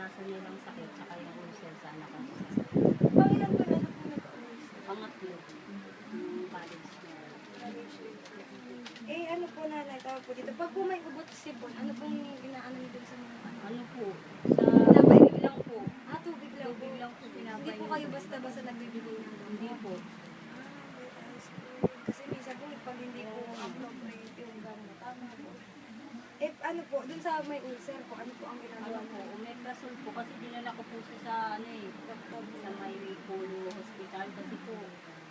naranasan nilang sakit, tsaka yung ulcer sa anak ko. Pangilan ko na po nag-ulcer? Pangatlo, yung college niya. Eh, ano po nanay, tawag po dito. Pag po may ugot sipon, ano pong inaano niyo dun sa mga ano? Ano po, sa Pinapainom tubig lang po. Ah, tubig lang po. Tubig lang po Hindi pinapainom. po kayo basta-basta nagbibigay ng gamot? Hindi po. Kasi minsan po, pag hindi po appropriate yung gamot, tama po. Eh, ano po, dun sa may ulcer po, ano po ang Ano ginagawa po, mo? omeprazole po kasi dinala ko po siya sa ano eh, sa may Polo Hospital kasi po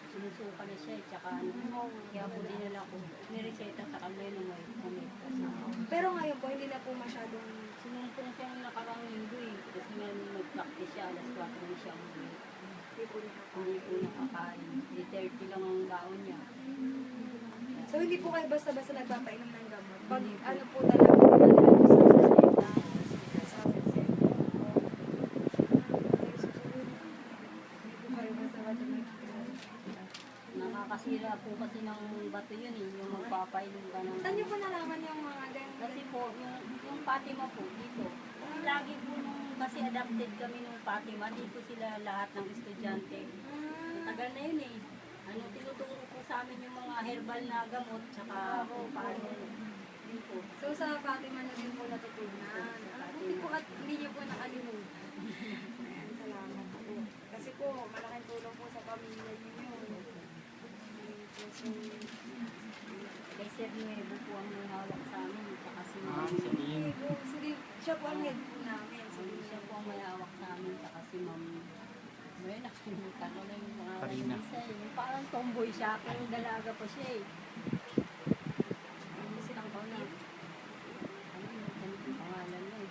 sumusuka na siya eh, tsaka ano, kaya po dinala ko, nireseta sa kanya ng may omeprazole. Pero ngayon po, hindi na po masyadong... Sinumpo na siya ng nakarang linggo eh, kasi nga nung nag-practice siya, alas 4 na siya umuwi. Hindi po Hindi po nakakain, 3:30 lang ang gaon niya. So, hindi po kayo basta-basta nagpapainom ng gamot? Pag Hindi po. ano po talaga po sa hospital? Hindi po kayo basta-basta nagpapainom. Nakakasira po kasi ng bato yun eh, yung magpapainom ka ng... Saan niyo po nalaman yung mga ganyan? Kasi po, yung Fatima po dito, lagi po kasi adapted kami nung Fatima, dito sila lahat ng estudyante. Tagal na yun eh. Ano, tinuturo po sa amin yung mga herbal na gamot, tsaka paano, yun po. So, sa Fatima na din po natutunan. Hindi po at hindi niyo po nakalimutan. Ayan, salamat po. Kasi po, malaking tulong po sa pamilya niyo yun. So, Kay Sir Nuevo po ang may hawak sa amin, tsaka si Ah, Ma'am. Celine. siya po ang head po namin. So, Siya po ang may hawak sa amin, tsaka si Ma'am. May nakalimutan ko na yung mga Karina. isa eh. Yung parang tomboy siya, pero dalaga pa siya eh. Ano silang ko na? Ano yung pangalan niya eh.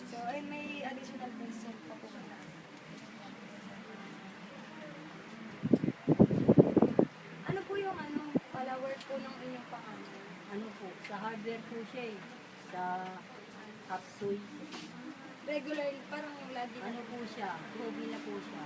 so ayun, may additional question pa po na. Ano po yung follower po ng inyong pangalan? Ano po, sa hardware po siya eh. Sa Kapsoy. Regular, parang lagi Ano po siya, hobby na po siya.